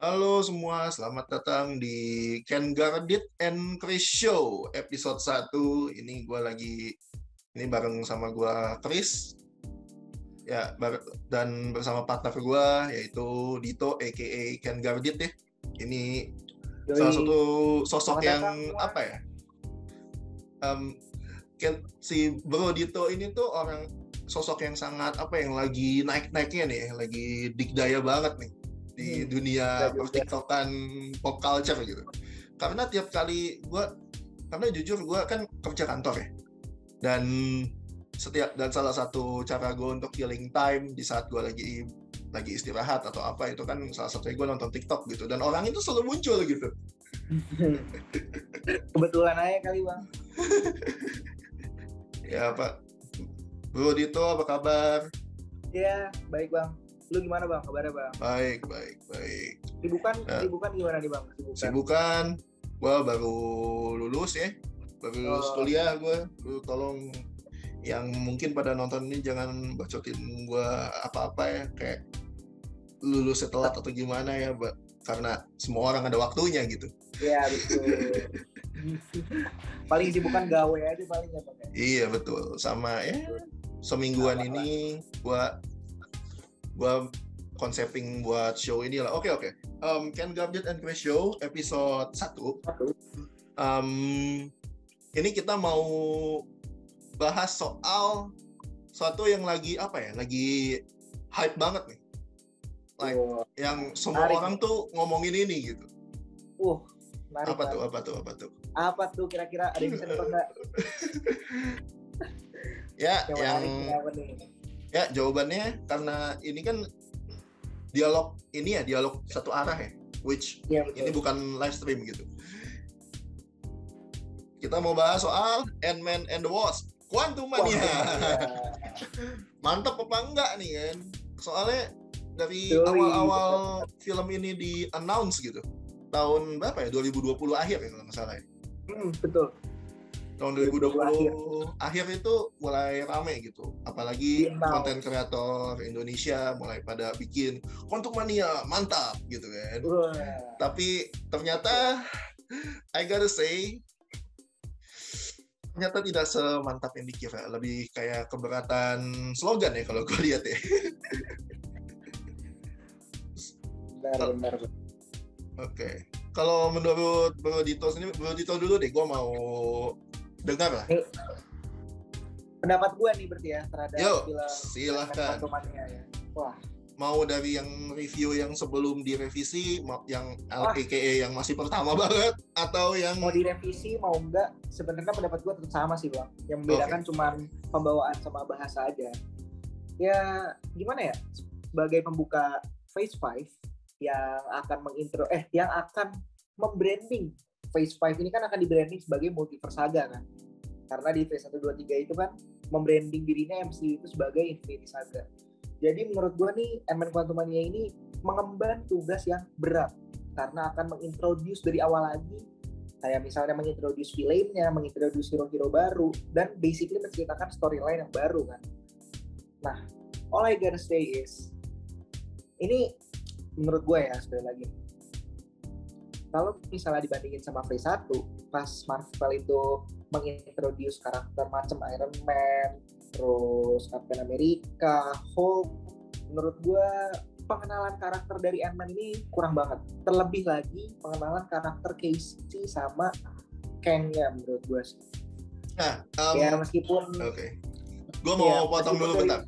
Halo semua, selamat datang di Ken Gardit and Chris Show episode 1. Ini bareng sama gua Chris. Ya, dan bersama partner gua yaitu Dito aka Ken Gardit ya. Ini salah satu sosok yang apa ya? Si Bro Dito ini tuh sosok yang sangat yang lagi naik-naiknya nih, lagi dikdaya banget nih di dunia pertiktokan pop culture gitu. Karena tiap kali karena jujur gue kan kerja kantor ya, dan salah satu cara gue untuk killing time di saat gue lagi istirahat atau apa itu kan salah satunya gue nonton TikTok gitu, dan orang itu selalu muncul gitu. Kebetulan aja kali bang. Ya Pak Bro Dito, apa kabar? Ya baik bang. Lu gimana bang? Kabarnya bang? Baik. Sibukan gimana nih bang? Sibukan, gue baru lulus ya, lulus kuliah gue. Lu tolong yang mungkin pada nonton ini jangan bacotin gue apa-apa ya, kayak lulus telat atau gimana ya, karena semua orang ada waktunya gitu. Iya betul. Paling sibukan gawe aja paling ya bang. Iya betul, sama ya semingguan ini gue konsepin buat show ini lah. Oke. Ken Gardit and Chris Show episode 1. Ini kita mau bahas soal suatu yang lagi hype banget nih. Yang semua orang tuh ngomongin ini gitu. Apa tuh? Apa tuh kira-kira, ada yang bisa nebak nggak? Ya, jawabannya karena ini kan dialog satu arah ya, which ini bukan live stream gitu. Kita mau bahas soal Ant-Man and the Wasp, Quantumania. Mantap apa enggak nih kan? Soalnya dari awal film ini di-announce gitu, tahun berapa ya? 2020 akhir ya kalau nggak salah ya. Betul. Tahun 2020 akhir itu mulai rame gitu, apalagi konten kreator Indonesia mulai pada bikin Quantumania mantap gitu kan. Tapi ternyata I gotta say ternyata tidak semantap yang dikira, lebih kayak keberatan slogan ya kalau gue lihat ya. Benar. Oke. Kalau menurut Bro Dito dulu deh, gue mau dengar lah. Pendapat gue nih berarti ya terhadap film. Silahkan. Ya. Wah. Mau dari yang review yang sebelum direvisi, yang AKA yang masih pertama banget, atau yang mau direvisi mau enggak, sebenarnya pendapat gue tetap sama sih bang. Yang membedakan cuma pembawaan sama bahasa aja. Ya gimana ya? Sebagai pembuka Phase 5 yang akan yang akan membranding Phase 5 ini kan akan di-branding sebagai multiverse saga kan. Karena di Phase 1, 2, 3 itu kan membranding dirinya MCU itu sebagai Infinity Saga. Jadi menurut gue nih Ant-Man Quantumania ini mengemban tugas yang berat karena akan mengintroduce dari awal lagi, kayak misalnya mengintroduce villain-nya, mengintroduce hero-hero baru, dan basically menceritakan storyline yang baru kan. Nah, all I gotta say is ini menurut gue ya, sekali lagi, kalau misalnya dibandingin sama Phase 1, pas Marvel itu mengintroduce karakter macam Iron Man, terus Captain America, Hulk, menurut gue pengenalan karakter dari Ant-Man ini kurang banget. Terlebih lagi pengenalan karakter Casey sama Kang-nya menurut gue sih. Nah, meskipun gue mau potong dulu bentar.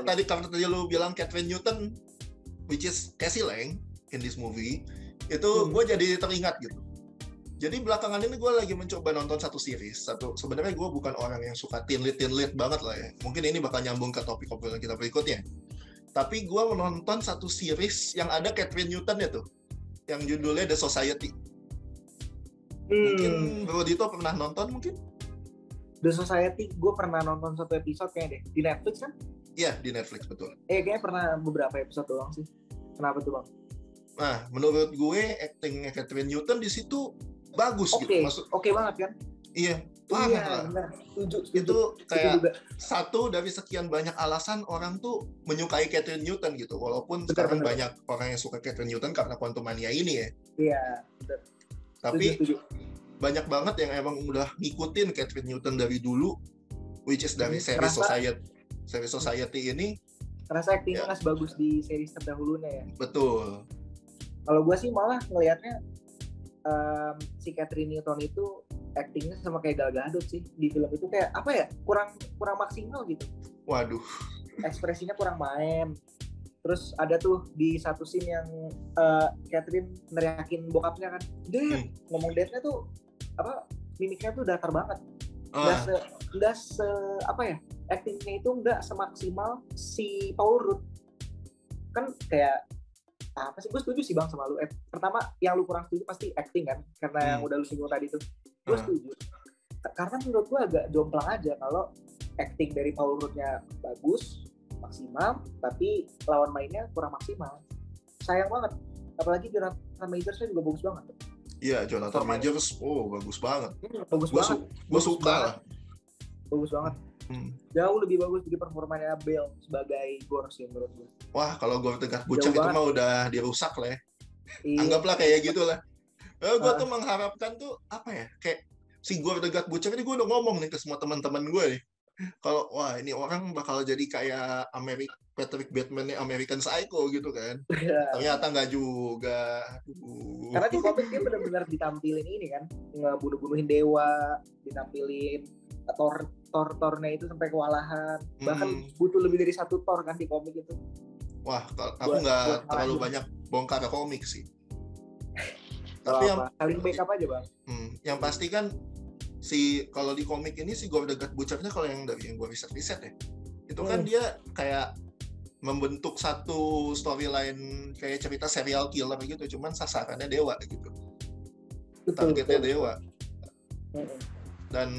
Tadi lu bilang Catherine Newton, which is Cassie Lang in this movie, itu gue jadi teringat gitu. Jadi belakangan ini gue lagi mencoba nonton satu series. Sebenarnya gue bukan orang yang suka teen lead banget lah ya. Mungkin ini bakal nyambung ke topik obrolan kita berikutnya. Tapi gue menonton satu series yang ada Catherine Newton ya tuh, yang judulnya The Society. Mungkin Bro Dito pernah nonton mungkin? The Society gue pernah nonton satu episode kayaknya deh. Di Netflix kan? Iya, di Netflix betul. Kayaknya pernah beberapa episode doang sih. Kenapa tuh bang? Nah, menurut gue actingnya Catherine Newton di situ bagus gitu. Oke banget kan? Iya, parah Iya, lah. benar. Setuju. Itu kayak juga. satu dari sekian banyak alasan orang tuh menyukai Catherine Newton gitu. Walaupun sekarang banyak orang yang suka Catherine Newton karena Quantumania ini ya. Iya, benar. Tapi Setuju. banyak banget yang emang udah ngikutin Catherine Newton dari dulu, which is dari series Society ini. Kerasa actingnya nggak sebagus di series terdahulunya ya. Betul. Kalau gue sih malah ngelihatnya si Catherine Newton itu actingnya sama kayak Gal Gadot sih di film itu, kayak apa ya, kurang maksimal gitu. Waduh. Ekspresinya kurang main. Terus ada tuh di satu scene yang Catherine neriakin bokapnya kan, Dad, ngomong Dad-nya tuh apa, mimiknya tuh datar banget. Nggak se apa ya, actingnya itu nggak semaksimal si Paul Rudd. Kan kayak apa sih, gue setuju sih Bang sama lu. Pertama yang lu kurang setuju pasti acting kan, karena yang udah lu singgung tadi tuh. Gue setuju. Karena menurut gue agak jomplang aja kalau acting dari Paul Rudd-nya bagus, maksimal, tapi lawan mainnya kurang maksimal. Sayang banget. Apalagi Jonathan Majors-nya juga bagus banget. Iya, Jonathan Majors, bagus banget. Bagus banget. Gue suka lah. Bagus banget. Jauh lebih bagus dari performanya Bale sebagai Gore sih menurut gue. Wah, kalau Gore the God Butcher itu mah udah dirusak lah ya. Iya. Anggaplah kayak gitulah. Gue tuh mengharapkan tuh apa ya, kayak si Gore the God Butcher ini gue udah ngomong nih ke semua teman-teman gue nih. Kalau wah ini orang bakal jadi kayak Patrick Bateman-nya American Psycho gitu kan. Ternyata nggak juga. Karena di komik dia benar-benar ditampilin ini kan, ngebunuh-bunuhin dewa, ditampilin Thor-nya itu sampai kewalahan. Bahkan butuh lebih dari satu Thor kan di komik itu. Wah, aku nggak terlalu banyak bongkar komik sih. Tapi yang saling backup aja Bang. Yang pasti kan kalau di komik ini si Gore the God Butcher-nya, kalau yang dari yang gue riset ya, itu kan dia kayak membentuk satu storyline kayak cerita serial killer gitu, cuman sasarannya dewa gitu. Targetnya dewa. Dan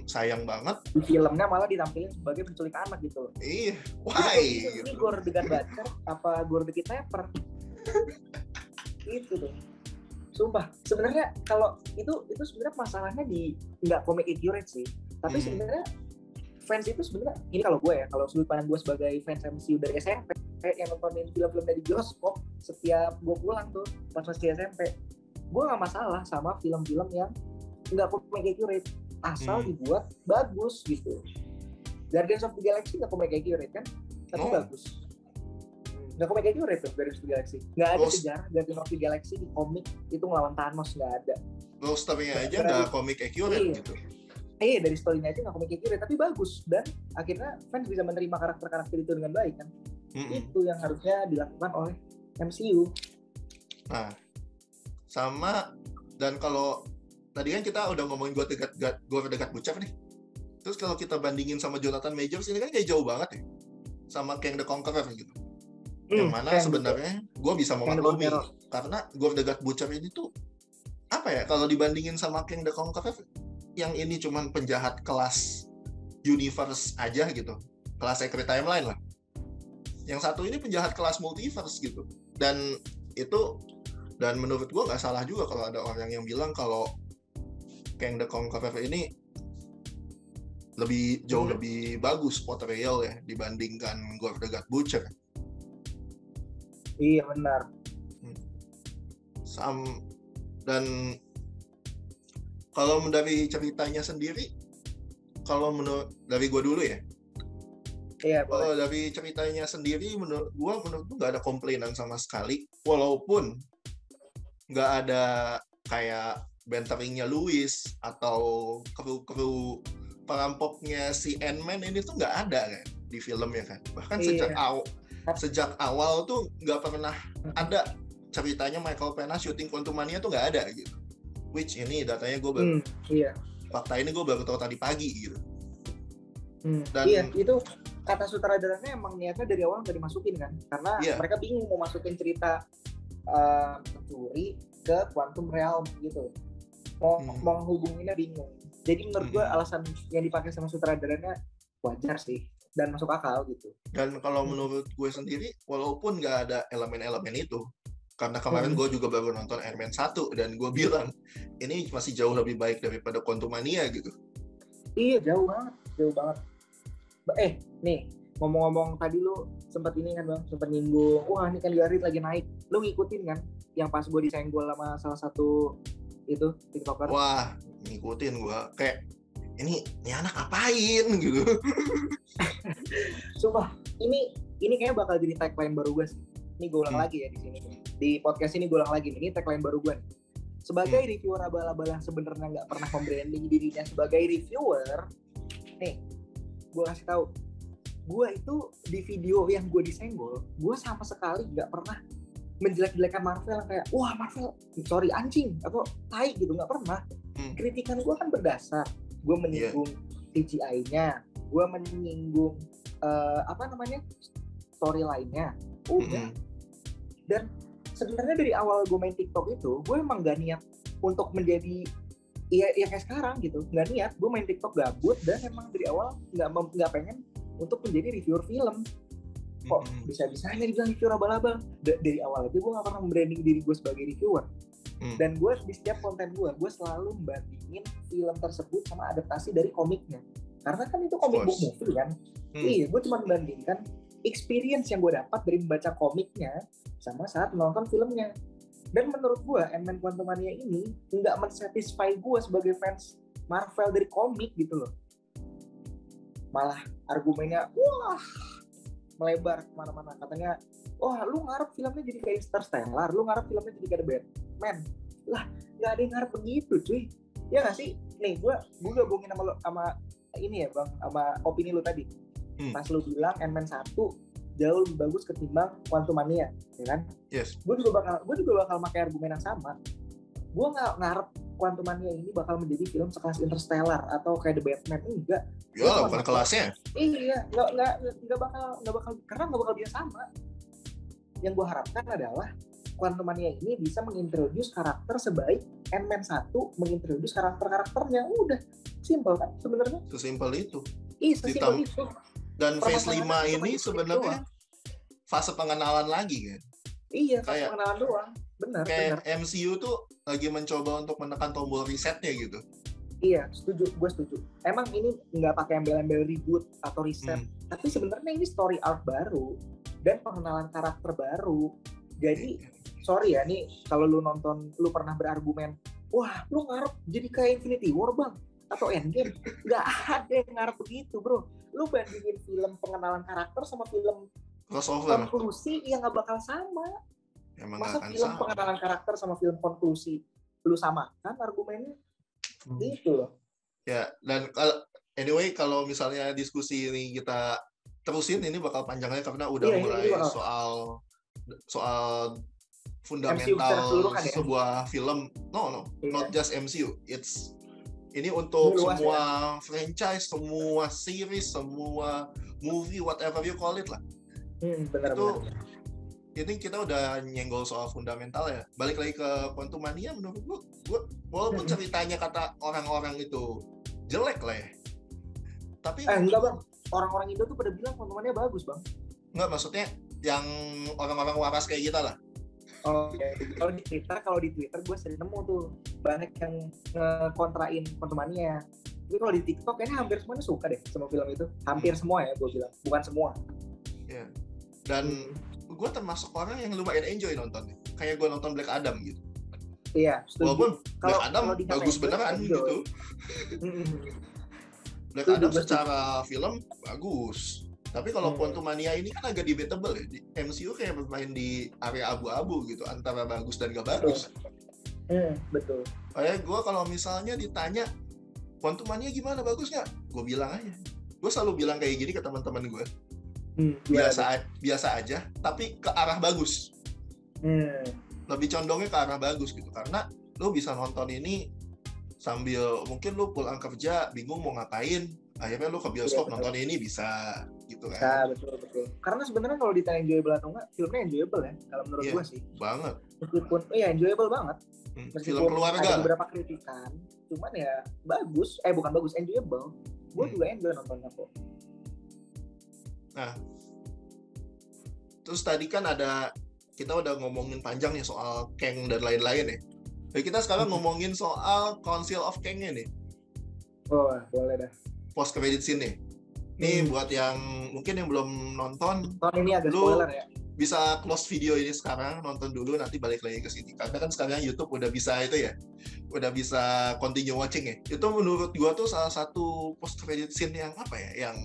sayang banget di filmnya malah ditampilin sebagai penculik anak gitu loh. Iya, why? Ini Gore the God Butcher apa Gore the Kidnapper? Itu tuh. Sumpah, sebenarnya kalau itu sebenarnya masalahnya di nggak comic accurate sih. Tapi sebenarnya fans itu sebenarnya, ini kalau gue ya, kalau sudut pandang gue sebagai fans MCU dari SMP yang nontonin film-film dari bioskop setiap gue pulang tuh pas masih SMP, gue nggak masalah sama film-film yang nggak comic accurate asal dibuat bagus gitu. Guardians of the Galaxy nggak comic accurate kan, tapi bagus. Nggak comic accurate tuh Guardians of the Galaxy. Nggak ada sejarah Guardians of the Galaxy di komik itu ngelawan Thanos, nggak ada. Story-nya aja nggak comic accurate gitu. Iya, dari story-nya aja nggak comic accurate, tapi bagus. Dan akhirnya fans bisa menerima karakter-karakter itu dengan baik kan. Itu yang harusnya dilakukan oleh MCU. Nah, sama, dan kalau tadi kan kita udah ngomongin Gore the God Butcher nih. Terus kalau kita bandingin sama Jonathan Majors, ini kan kayak jauh banget ya. Sama Kang the Conqueror gitu. Yang mana sebenarnya gue bisa memaklumi karena Gore the God Butcher ini tuh apa ya, kalau dibandingin sama King the Conqueror, yang ini cuman penjahat kelas universe aja gitu, kelas secret timeline lah. Yang satu ini penjahat kelas multiverse gitu. Dan menurut gue nggak salah juga kalau ada orang yang bilang kalau King the Conqueror ini jauh lebih bagus portrayal ya dibandingkan Gore the God Butcher. Iya benar. Dan kalau dari ceritanya sendiri, kalau menurut dari gue dulu ya. Iya. Kalau dari ceritanya sendiri, menurut gue nggak ada komplainan sama sekali. Walaupun nggak ada kayak banteringnya Louis atau kru perampoknya si Ant-Man ini tuh nggak ada kan di filmnya kan. Bahkan sejak awal tuh nggak pernah ada ceritanya Michael Pena syuting Quantumania tuh nggak ada gitu. Which ini datanya gue baru fakta ini gue baru tahu tadi pagi gitu. Dan itu kata sutradaranya emang niatnya dari awal nggak dimasukin kan, karena mereka bingung mau masukin cerita pencuri ke Quantum Realm gitu, mau menghubunginya bingung. Jadi menurut gue alasan yang dipakai sama sutradaranya wajar sih dan masuk akal gitu. Dan kalau menurut gue sendiri, walaupun nggak ada elemen-elemen itu, karena kemarin gue juga baru nonton Iron Man 1 dan gue bilang ini masih jauh lebih baik daripada Quantumania gitu. Iya, jauh banget. Nih, ngomong-ngomong tadi lu sempat ini kan Bang, sempat nyinggung, wah ini kan Garrit lagi naik. Lu ngikutin kan yang pas gue disenggol sama salah satu itu TikToker? Wah, ngikutin gue. Kayak ini anak ngapain gitu. Sumpah, ini kayaknya bakal jadi tagline baru gue sih. Ini gue ulang lagi ya di sini. Di podcast ini gue ulang lagi. Ini tagline baru gue nih. Sebagai reviewer abal-abal yang sebenarnya nggak pernah membranding dirinya sebagai reviewer, nih, gue kasih tahu, gue itu di video yang gue disenggol, gue sama sekali nggak pernah menjelek-jelekan Marvel kayak, wah Marvel, sorry anjing atau tai gitu, nggak pernah. Kritikan gue kan berdasar, gue menyinggung CGI-nya, gue menyinggung storyline-nya, udah. Dan sebenarnya dari awal gue main TikTok itu, gue emang gak niat untuk menjadi ya kayak sekarang gitu, gak niat. Gue main TikTok gabut dan emang dari awal nggak pengen untuk menjadi reviewer film. Kok bisa-bisanya dibilang reviewer abal-abal? Dari awal aja gue gak pernah membranding diri gue sebagai reviewer. Dan gue di setiap konten gue selalu membandingin film tersebut sama adaptasi dari komiknya. Karena kan itu comic book movie kan. Iya, gue cuma membandingkan experience yang gue dapat dari membaca komiknya sama saat menonton filmnya. Dan menurut gue, Ant-Man Quantumania ini nggak mensatisfy gue sebagai fans Marvel dari komik gitu loh. Malah argumennya, wah, melebar kemana-mana. Katanya, wah lu ngarep filmnya jadi kayak Interstellar, lu ngarep filmnya jadi kayak Batman. Lah, nggak ada yang ngarep begitu cuy. Ya nggak sih? Nih, gue gabungin sama ini ya bang, sama opini lu tadi. Pas lu bilang Ant-Man 1 jauh lebih bagus ketimbang Quantumania, ya kan? Yes. Gue juga bakal pakai argumen yang sama. Gue nggak ngarep Quantumania ini bakal menjadi film sekelas Interstellar atau kayak The Batman, enggak. Ya, bukan kelasnya. Iya, nggak bakal karena nggak bakal dia sama. Yang gue harapkan adalah Quantumania ini bisa mengintroduce karakter sebaik Ant-Man 1 mengintroduce karakternya. Udah, simpel kan sebenarnya. Sesimpel itu. Iya, sesimpel itu. Dan phase 5 ini sebenarnya fase pengenalan lagi kan? Iya, fase pengenalan doang. Benar. Kayak MCU tuh lagi mencoba untuk menekan tombol resetnya gitu. Iya, gue setuju. Emang ini nggak pakai embel-embel reboot atau reset, tapi sebenarnya ini story arc baru dan pengenalan karakter baru. Jadi, sorry ya, nih kalau lu pernah berargumen, wah lu ngarep jadi kayak Infinity War bang, atau Endgame. Nggak ada yang ngarep begitu bro. Lu bandingin film pengenalan karakter sama film crossover konklusi yang nggak bakal sama. Emang masa film sama. Pengenalan karakter sama film konklusi lu samakan argumennya gitu loh. Ya, dan anyway kalau misalnya diskusi ini kita terusin, ini bakal panjangnya karena udah mulai soal fundamental sebuah film. No, not just MCU. Ini untuk semua franchise, semua series, semua movie, whatever you call it lah. Benar. Ini kita udah nyenggol soal fundamental ya. Balik lagi ke Quantumania, menurut gua walaupun ceritanya kata orang-orang itu jelek lah ya. Tapi enggak bang, orang-orang Indo tuh pada bilang Quantumania bagus bang. Enggak, maksudnya yang orang-orang waras kayak kita lah. Oh, okay. Kalau di Twitter gue sering nemu tuh banyak yang ngekontrain Quantumania. Tapi kalau di TikTok kayaknya hampir semuanya suka deh sama film itu. Hampir semua ya gue bilang, bukan semua. Iya. Dan gue termasuk orang yang lumayan enjoy nontonnya. Kayak gue nonton Black Adam gitu. Iya, setuju. Walaupun Black Adam bagus beneran gitu. Black Adam secara film bagus. Tapi kalau Quantumania ini kan agak debatable ya. Di MCU kayak bermain di area abu-abu gitu, antara bagus dan gak bagus. Betul. Kayak gue kalau misalnya ditanya Quantumania gimana, bagus nggak? Gue bilang aja. Gue selalu bilang kayak gini ke teman-teman gue. Biasa aja, tapi ke arah bagus. Lebih condongnya ke arah bagus gitu, karena lo bisa nonton ini sambil mungkin lo pulang kerja bingung mau ngapain, akhirnya lo ke bioskop nonton ini bisa gitu kan. Betul. Karena sebenarnya kalau ditanya enjoyable atau enggak, filmnya enjoyable ya kalau menurut gue sih. Banget. Meskipun enjoyable banget. Film keluarga. Ada beberapa kritikan, cuman ya bagus. Bukan bagus, enjoyable. Gue juga enjoy nontonnya kok. Nah, terus tadi kan kita udah ngomongin panjang nih soal Kang dan lain-lain ya. Jadi kita sekarang ngomongin soal Council of Kang-nya nih. Oh, boleh dah. Post credit scene nih. Nih buat yang mungkin yang belum nonton, ini agak lu spoiler ya. Bisa close video ini sekarang, nonton dulu, nanti balik lagi ke sini. Karena kan sekarang YouTube udah bisa itu ya, udah bisa continue watching ya. Itu menurut gua tuh salah satu post credit scene yang apa ya, yang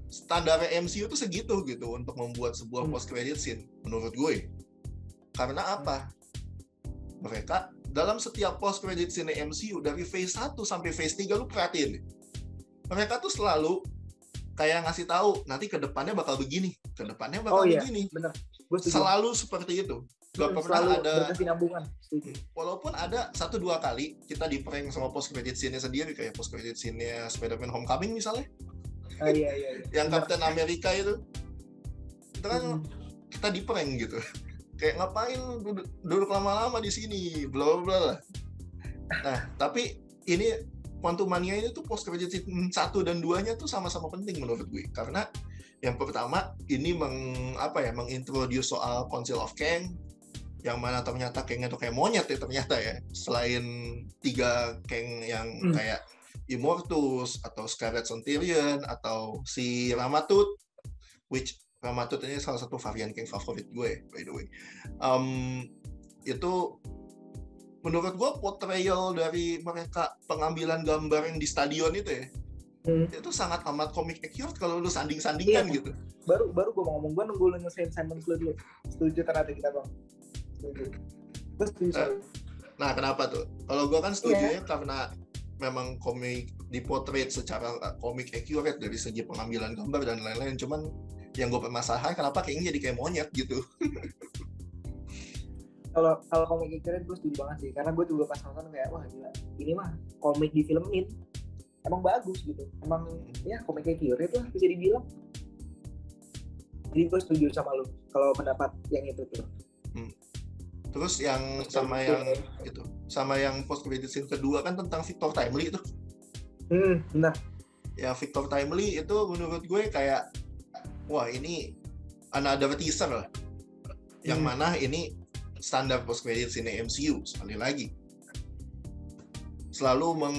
standar MCU tuh segitu gitu untuk membuat sebuah post credit scene menurut gue. Karena apa? Mereka dalam setiap post credit scene MCU dari phase 1 sampai phase 3 lu perhatiin. Mereka tuh selalu kayak ngasih tahu nanti ke depannya bakal begini, ke depannya bakal begini. Bener. Selalu seperti itu. Gak pernah ada berkesinambungan. Walaupun ada 1-2 kali kita di prank sama post credit scene-nya sendiri, kayak post credit scene-nya Spider-Man Homecoming misalnya. Iya. Yang Captain America itu kan kita di prank gitu. Kayak ngapain duduk lama-lama di sini, bla bla bla. Nah, tapi ini Quantumania ini tuh post credit scene 1 dan 2-nya tuh sama-sama penting menurut gue. Karena yang pertama ini mengintroduce soal Council of Kang, yang mana ternyata Kang itu kayak monyet ya ternyata ya. Selain 3 Kang yang kayak Immortus atau Scarlet Centurion atau si Ramatut, which Ramatut ini salah satu varian Kang favorit gue by the way. Itu menurut gue portrayal dari mereka pengambilan gambar yang di stadion itu ya, itu sangat amat comic accurate kalau lu sanding-sandingkan gitu. Baru gue mau ngomong, gue nunggu lu nyelesain sentence lu dulu. Setuju ternyata kita bang. Setuju. Nah kenapa tuh? Kalau gue kan setuju karena memang komik dipotret secara comic accurate dari segi pengambilan gambar dan lain-lain. Cuman yang gue permasalahan kenapa kayaknya jadi kayak monyet gitu. Kalau komik accurate gue setuju banget sih, karena gue juga pas nonton kayak wah gila, ini mah komik di filmin emang bagus gitu, emang ya komik accurate lah bisa dibilang. Jadi gue setuju sama lu kalau pendapat yang itu tuh. Terus yang sama yang post credit scene kedua kan tentang Victor Timely itu. Benar. Ya Victor Timely itu menurut gue kayak wah ini another teaser lah. Yang mana ini standar post credit scene MCU sekali lagi selalu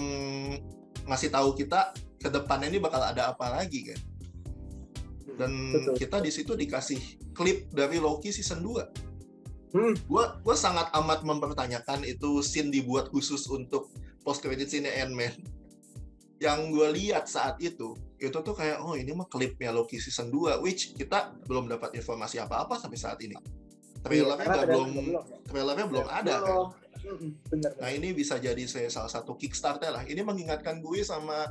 ngasih tahu kita ke depannya ini bakal ada apa lagi kan. Dan kita di situ dikasih klip dari Loki season 2. Gua sangat amat mempertanyakan itu scene dibuat khusus untuk post credit scene Ant-Man. Yang gue lihat saat itu tuh kayak oh ini mah klipnya Loki season 2, which kita belum dapat informasi apa-apa sampai saat ini. Trailernya belum ada kan. Bener. Nah ini bisa jadi salah satu kickstarter lah. Ini mengingatkan gue sama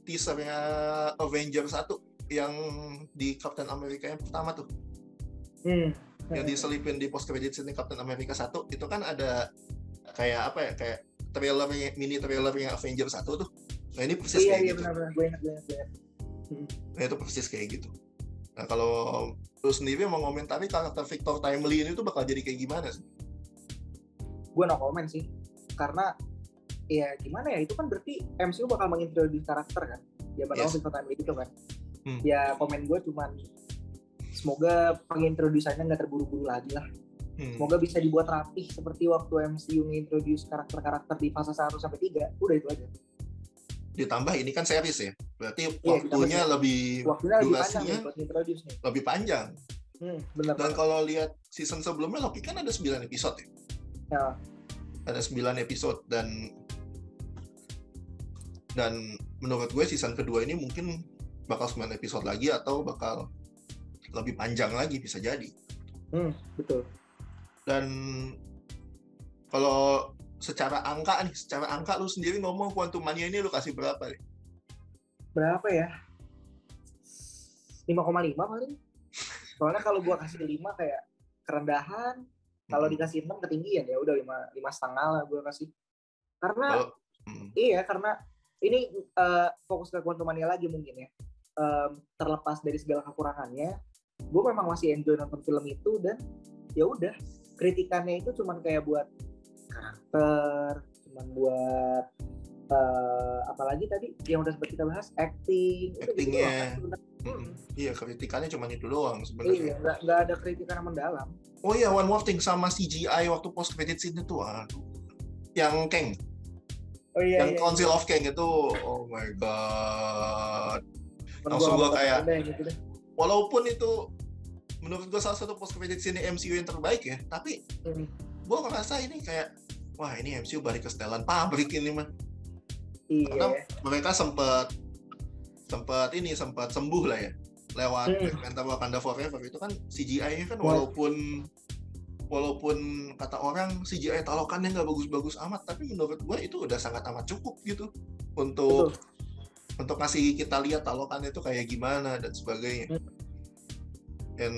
teasernya Avengers 1 yang di Captain America yang pertama tuh. Yang diselipin di post credit scene Captain America 1 itu kan ada kayak apa ya, kayak mini trailernya Avengers 1 tuh. Nah ini persis kayak gitu. Benar. Gue ingat. Nah itu persis kayak gitu. Nah kalau lu sendiri mau ngomentari karakter Victor Timely ini tuh bakal jadi kayak gimana sih? Gue no comment sih, karena ya gimana ya, itu kan berarti MCU bakal mengintroduce karakter kan, ya bakal Victor Timely itu kan. Ya komen gue cuman semoga pengintrodusannya nggak terburu-buru lagi lah. Semoga bisa dibuat rapih seperti waktu MCU ngintroduce karakter-karakter di fase 1 sampai 3, udah itu aja. Ditambah ini kan series ya, berarti waktunya lebih durasinya lebih panjang. Benar. Dan kalau lihat season sebelumnya Loki kan ada 9 episode ya. Ada 9 episode dan menurut gue season kedua ini mungkin bakal 9 episode lagi atau bakal lebih panjang lagi, bisa jadi. Betul. Dan kalau secara angka lu sendiri ngomong Quantumania ini lu kasih berapa nih? Berapa ya? 5,5 paling. Soalnya kalau gua kasih 5 kayak kerendahan, kalau dikasih 6 ketinggian ya udah 5,5 lah gua kasih. Karena karena ini fokus ke Quantumania lagi mungkin ya. Terlepas dari segala kekurangannya, gua memang masih enjoy nonton film itu dan ya udah, kritikannya itu cuman kayak buat karakter, cuman buat apalagi tadi yang udah sempat kita bahas, actingnya. Iya, kritikannya cuma itu doang sebenarnya. Iya, nggak ada kritikan yang mendalam. Oh iya, one more thing sama CGI waktu post credit scene itu, yang Kang. Oh iya, yang iya, Council iya. of Kang itu, oh my god, Temen langsung gua gue kayak, gitu deh. walaupun itu menurut gue salah satu post credit scene MCU yang terbaik ya, tapi gue ngerasa ini kayak, wah ini MCU balik ke setelan pabrik ini mah. Karena Iya. mereka sempat sembuh lah ya lewat Black Panther Wakanda Forever. Itu kan CGI-nya kan walaupun kata orang CGI talokannya nggak bagus-bagus amat, tapi menurut gue itu udah sangat amat cukup gitu untuk ngasih kita lihat talokannya itu kayak gimana dan sebagainya. Dan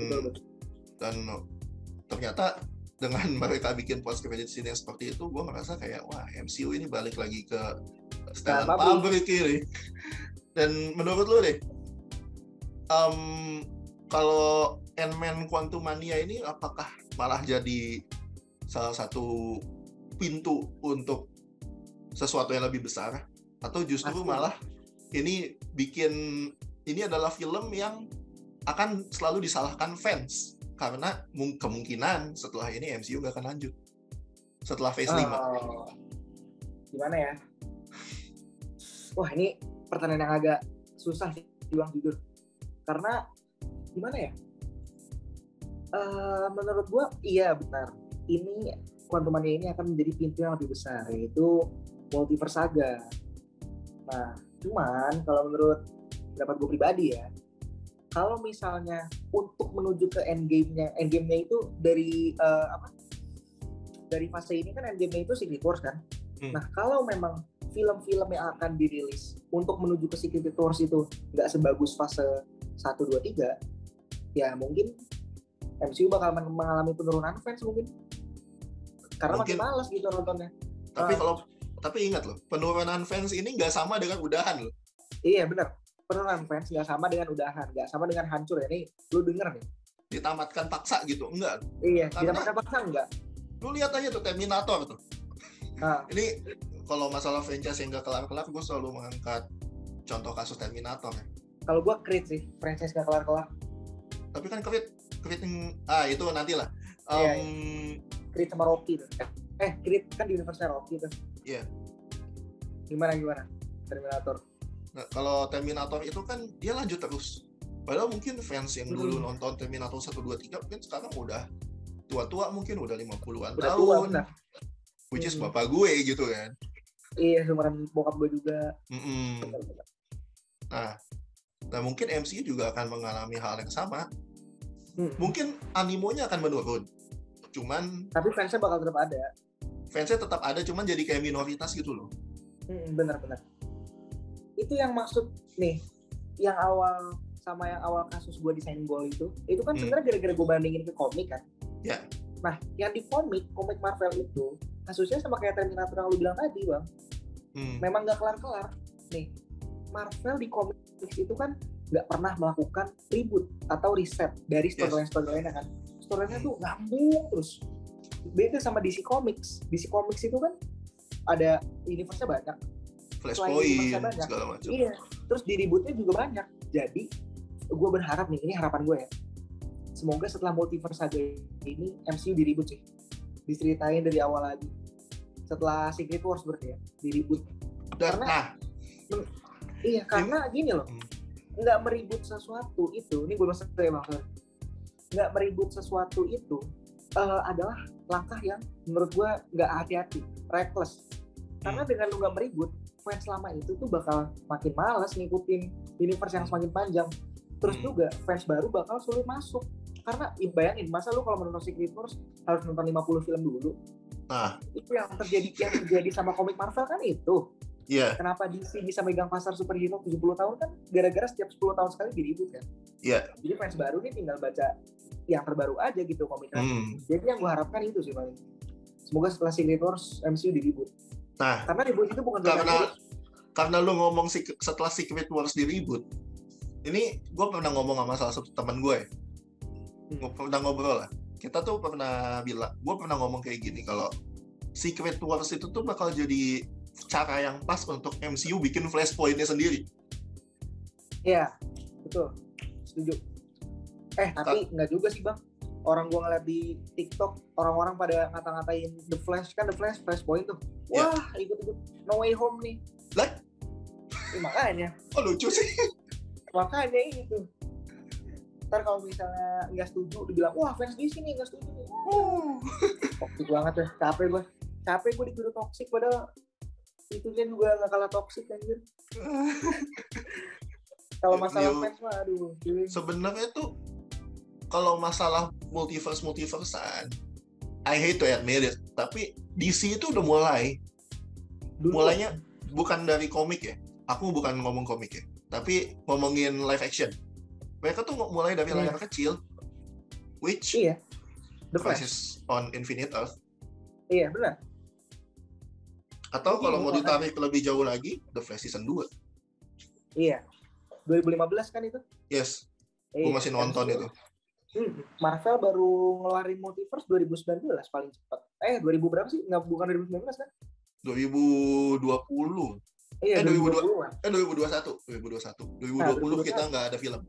ternyata dengan mereka bikin post credit scene yang seperti itu, gue merasa kayak wah MCU ini balik lagi ke setelan pabrik ini. Dan menurut lu deh, kalau Ant-Man Quantumania ini apakah malah jadi salah satu pintu untuk sesuatu yang lebih besar, atau justru malah ini adalah film yang akan selalu disalahkan fans karena kemungkinan setelah ini MCU gak akan lanjut setelah Phase 5. Gimana ya? Wah, ini pertanyaan yang agak susah sih Bang, jujur. Karena gimana ya? Menurut gua iya benar. Ini Quantumania ini akan menjadi pintu yang lebih besar, yaitu Multiverse Saga. Nah, cuman kalau menurut pendapat gue pribadi ya, kalau misalnya untuk menuju ke endgame-nya itu dari dari fase ini kan endgame-nya itu Secret Wars kan. Nah, kalau memang film-film yang akan dirilis untuk menuju ke Secret Wars itu nggak sebagus fase 1, 2, 3, ya mungkin MCU bakal mengalami penurunan fans mungkin. Karena makin malas gitu nontonnya. Tapi ingat loh, penurunan fans ini nggak sama dengan udahan loh. Iya benar. Penurunan fans nggak sama dengan udahan, nggak sama dengan hancur ya. Nih, lu denger nih. Ditamatkan paksa gitu, enggak? Iya, ditamatkan paksa enggak. Lu lihat aja tuh Terminator tuh. Ini kalau masalah franchise yang nggak kelar-kelar, gue selalu mengangkat contoh kasus Terminator ya. Kalau gue Creed sih, franchise nggak kelar-kelar. Tapi kan Creed itu nantilah. Creed sama Rocky tuh. Creed kan di universe Rocky tuh. Iya. Gimana Terminator? Nah, kalau Terminator itu kan dia lanjut terus. Padahal mungkin fans yang dulu nonton Terminator 1, 2, 3 mungkin sekarang udah tua-tua, mungkin udah 50-an tahun. Tua, which is bapak gue gitu kan. Iya, seumuran bokap gue juga. Nah mungkin MCU juga akan mengalami hal yang sama. Mungkin animonya akan menurun. Tapi fansnya bakal tetap ada. Fansnya tetap ada, cuman jadi kayak minoritas gitu loh. Benar-benar. Itu yang maksud nih, yang awal kasus gue desain Ball itu kan sebenarnya gara-gara gue bandingin ke komik kan. Ya. Nah, yang di komik Marvel itu kasusnya sama kayak Terminator yang lu bilang tadi, Bang. Memang nggak kelar-kelar. Nih, Marvel di komik itu kan nggak pernah melakukan reboot atau reset dari storyline-storyline kan. Storyline tuh ngambung terus. Beda sama DC Comics. DC Comics itu kan ada universe-nya banyak. Flashpoint segala macam. Iya. Terus di rebootnya juga banyak. Jadi gue berharap nih, ini harapan gue ya. Semoga setelah Multiverse Saga ini MCU di reboot sih. Diceritain dari awal lagi. Setelah Secret Wars berarti ya, di reboot. Karena gini loh. Nggak meribut sesuatu itu, ini gue maksud ya Bang. Nggak meribut sesuatu itu adalah langkah yang menurut gue nggak hati-hati, reckless. Karena dengan lu nggak meribut, fans selama itu tuh bakal makin malas ngikutin universe yang semakin panjang. Terus juga fans baru bakal sulit masuk. Karena bayangin, masa lu kalau menonton Secret Wars harus nonton 50 film dulu. Itu yang terjadi sama komik Marvel kan itu. Yeah. Kenapa DC bisa megang pasar superhero 70 tahun kan gara-gara setiap 10 tahun sekali di-reboot kan. Iya. Jadi fans baru nih tinggal baca yang terbaru aja gitu komiknya. Jadi yang gue harapkan itu sih paling. Semoga setelah Secret Wars MCU di-reboot. Nah, karena reboot itu bukan karena lu ngomong setelah Secret Wars di-reboot. Ini gue pernah ngomong sama salah satu teman gue. Gue pernah ngobrol lah. Kita tuh pernah gue pernah ngomong kayak gini, kalau Secret Wars itu tuh bakal jadi cara yang pas untuk MCU bikin Flashpoint-nya sendiri. Iya, betul. Setuju. Tapi enggak juga sih, Bang. orang gue ngeliat di TikTok orang-orang pada ngata-ngatain The Flash, kan The Flash Flashpoint tuh. Ya. Wah, ikut-ikut No Way Home nih. Lah? Makanya. Oh lucu sih. Makanya itu. Ntar kalau misalnya nggak setuju, dibilang, wah fans DC nih nggak setuju nih. Toxic banget ya, capek gue dituduh toxic, padahal itunya juga nggak kalah toxic anjir. Kalau masalah fans mah aduh. Sebenarnya tuh kalau masalah multiverse-an, I hate to admit it, tapi DC itu udah mulai. Mulainya bukan dari komik ya. Aku bukan ngomong komik ya, tapi ngomongin live action. Mereka tuh mulai dari layar kecil, which The Crisis on Infinite Earth. Iya, benar. Atau kalau mau ditarik lebih jauh lagi, The Flash Season 2. Iya. 2015 kan itu? Yes. Gue masih nonton itu. Marvel baru ngeluarin Multiverse 2019 paling cepat. 2000 berapa sih? Nggak, bukan 2019 kan? 2020. Iya, 2020-an. 2020 kita nggak ada film.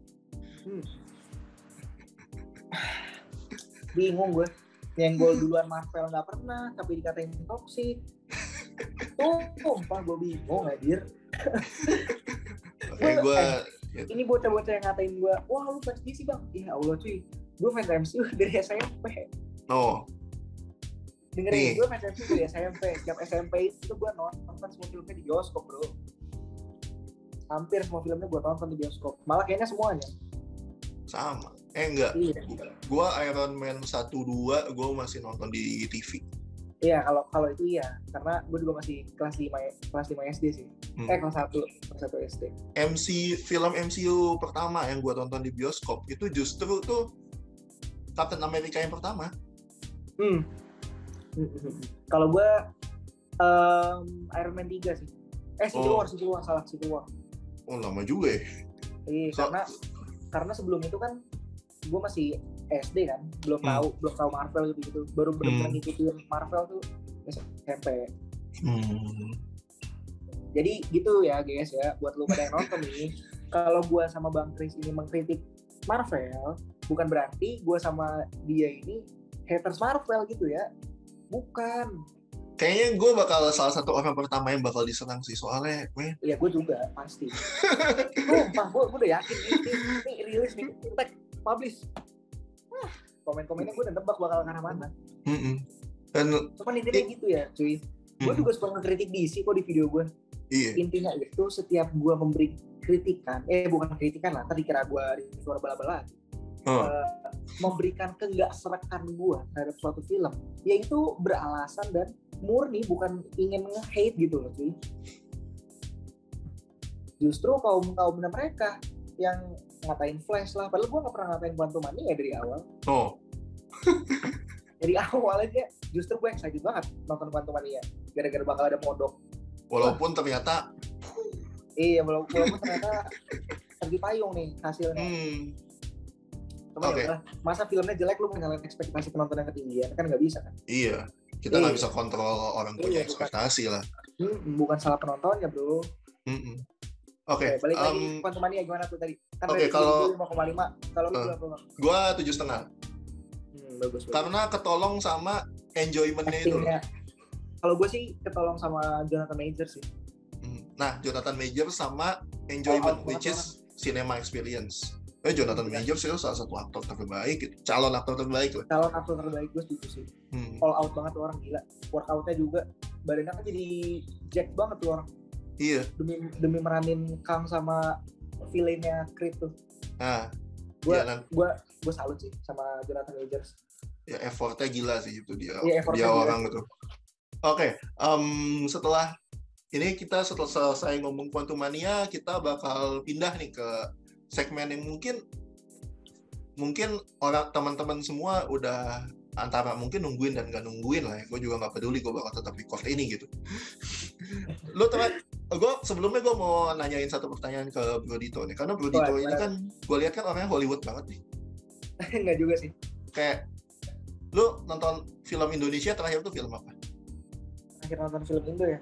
Bingung gue. Nyenggol duluan Marvel nggak pernah, tapi dikatain toxic. Sumpah gue bingung hadir. Ini bocah-bocah yang ngatain gue, wah lu fans DC bang? Ya Allah cuy, gue fans MCU dari SMP. Oh. Dengerin, gue fans MCU dari SMP. Setiap SMP itu gue nonton semua filmnya di bioskop bro. Hampir semua filmnya gue tonton di bioskop. Malah kayaknya semuanya. Sama. Enggak. Iya. Gue Iron Man 1-2 gue masih nonton di TV. Iya, kalau itu iya, karena gue juga masih kelas 5 SD sih. Kelas 1 SD. Film MCU pertama yang gue tonton di bioskop itu justru tuh Captain America yang pertama. Kalau gue Iron Man 3 sih. Civil War. Oh, lama juga ya. Iya, karena sebelum itu kan gue masih SD kan, belum tahu Marvel gitu. Baru benar-benar ngikutin Marvel tuh SMP. Jadi gitu ya guys ya, buat lu pada yang nonton nih, kalau gue sama Bang Chris ini mengkritik Marvel, bukan berarti gue sama dia ini haters Marvel gitu ya. Bukan. Kayaknya gue bakal salah satu orang pertama yang bakal diserang sih, soalnya iya gue juga pasti. Sumpah, gue udah yakin ini rilis nih, publish. Komen-komennya gue udah nebak bakal karena mana. Cuman intinya gitu ya cuy. Gue juga suka ngekritik DC kok di video gue. Iya. Intinya itu setiap gue memberi kritikan, bukan kritikan lah, tadi kira gue di suara bala-bala. Memberikan kegak-serakan gue terhadap suatu film, yaitu beralasan dan murni bukan ingin nge-hate gitu loh cuy. Justru kaum mereka yang ngatain Flash lah, padahal gue gak pernah ngatain Quantumania dari awal. Dari awal aja justru gue excited banget nonton Quantumania gara-gara bakal ada modok. Walaupun ternyata walaupun ternyata terjadi payung nih hasilnya. Cuman ya masa filmnya jelek lu nyalain ekspektasi penonton yang ketinggian, kan gak bisa kan? Iya, kita gak bisa kontrol orang punya ekspektasi lah. Bukan salah penontonnya bro. Oke, balik lagi Quantumania gimana tuh tadi? Kan kalau 5,5, kalau lu berapa? Gua 7,5. Bagus. Karena ketolong sama enjoyment-nya itu. Kalau gue sih ketolong sama Jonathan Majors sih. Nah, Jonathan Majors sama enjoyment, which is cinema experience. Jonathan Majors itu salah satu aktor terbaik, calon aktor terbaik lah. Calon aktor terbaik gue setuju sih. All out banget tuh orang, gila. Workoutnya juga, badannya kan jadi jack banget tuh orang. Iya. Demi meranin Kang sama villainnya Creed tuh. Nah, gue salut sih sama Jonathan Majors. Ya effortnya gila sih itu dia. Dia orang itu. Oke, setelah ini kita selesai ngomong Quantumania, kita bakal pindah nih ke segmen yang mungkin orang teman-teman semua udah antara mungkin nungguin dan gak nungguin lah ya. Gue juga gak peduli, gue bakal tetap record ini gitu. Sebelumnya gue mau nanyain satu pertanyaan ke Bro Dito nih, karena Bro Dito ini kan gue lihat kan orangnya Hollywood banget nih. Enggak juga sih. Kayak lu nonton film Indonesia terakhir tuh film apa? Terakhir nonton film Indo ya?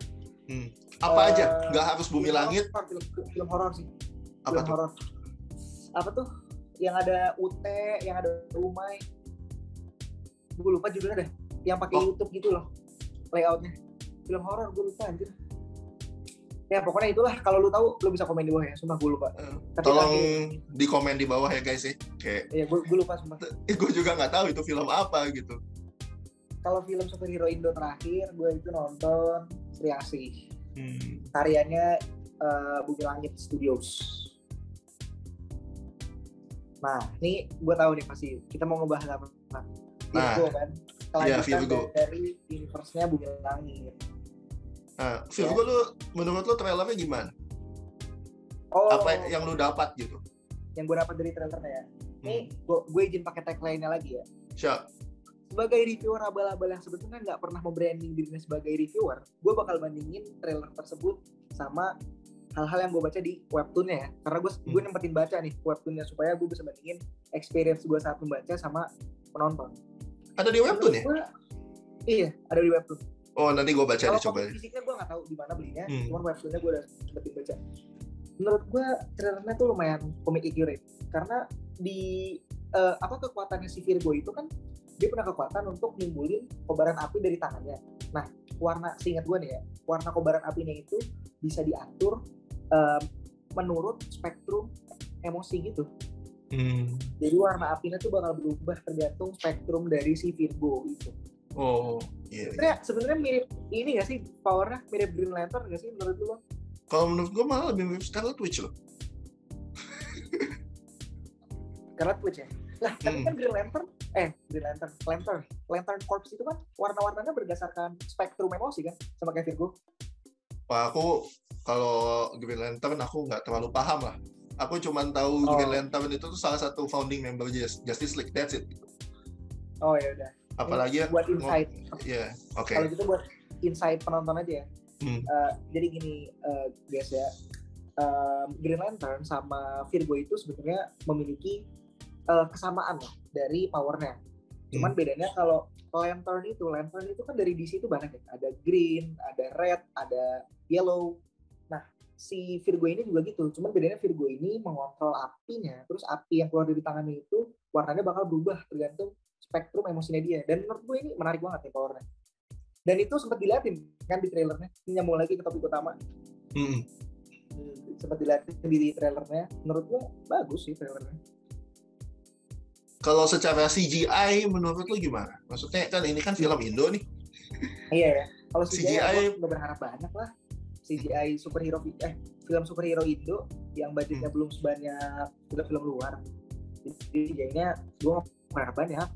Apa aja? Nggak harus Bumi Langit. Film horor sih. Apa tuh? Horror. Apa tuh? Yang ada Ute, yang ada Umay. gue lupa judulnya deh, yang pakai YouTube gitu loh layoutnya, film horor gue lupa anjir. Ya pokoknya itulah, kalau lu tahu lu bisa komen di bawah ya, sumpah gue lupa. Tapi tolong di komen di bawah ya guys ya. Kayak iya gue lupa sumpah. Gue juga nggak tahu itu film apa gitu. Kalau film superhero Indo terakhir gue itu nonton Sri Asih. Karyanya Bumi Langit Studios. Nah, ini gue tahu nih pasti kita mau ngebahas apa. Virgo kan. Kelanjutan dari universe-nya Bumi Langit. Nah, Virgo lu menurut lu trailernya gimana? Apa yang lu dapat gitu? Yang gue dapat dari trailernya ya. Nih, gue izin pakai tagline-nya lagi ya. Siap. Sebagai reviewer abal-abal yang sebetulnya nggak pernah membranding dirinya sebagai reviewer, gue bakal bandingin trailer tersebut sama hal-hal yang gue baca di webtoonnya ya. Karena gue nempetin baca nih webtoonnya supaya gue bisa bandingin experience gue saat membaca sama penonton. Ada di webtoon ya? Iya, ada di webtoon. Oh, nanti gue baca deh coba. Kalau fisiknya gue nggak tahu di mana belinya, cuman webtoonnya gue udah sempetin baca. Menurut gue trailernya tuh lumayan comic accurate karena di kekuatannya si Virgo itu kan dia punya kekuatan untuk nimbulin kobaran api dari tangannya. Nah, seingat gue nih ya, warna kobaran apinya itu bisa diatur menurut spektrum emosi gitu. Jadi warna apinya tuh bakal berubah tergantung spektrum dari si Virgo itu. Oh, iya. Sebenarnya mirip ini nggak sih, powernya mirip Green Lantern nggak sih menurut lu? Kalau menurut gue malah lebih mirip Scarlet Witch loh. Scarlet Witch ya? Lah, tapi kan Lantern Corps itu kan warna-warnanya berdasarkan spektrum emosi kan, sama kayak Virgo. Wah, aku kalau Green Lantern aku nggak terlalu paham lah. Aku cuma tahu Green Lantern itu tuh salah satu founding member Justice League, that's it. Oh ya udah. Apalagi buat insight. Iya, oke. Kalau gitu buat insight penonton aja ya. Jadi gini guys ya, Green Lantern sama Virgo itu sebenarnya memiliki kesamaan lah dari powernya. Cuman bedanya kalau Lantern itu kan dari DC itu banyak ya. Ada green, ada red, ada yellow. Nah, si Virgo ini juga gitu. Cuman bedanya Virgo ini mengontrol apinya. Terus api yang keluar dari tangannya itu warnanya bakal berubah tergantung spektrum emosinya dia. Dan menurut gue ini menarik banget nih powernya. Dan itu sempat dilihatin kan di trailernya. Ini nyambung lagi ke topik utama. Sempat dilihatin di trailernya. Menurut gue bagus sih trailernya. Kalau secara CGI menurut lu gimana? Maksudnya kan ini kan film Indo nih. Iya ya. Kalau CGI gue berharap banyak lah. CGI film superhero Indo yang budgetnya belum sebanyak film luar. Jadi CGI-nya gue berharap banyak.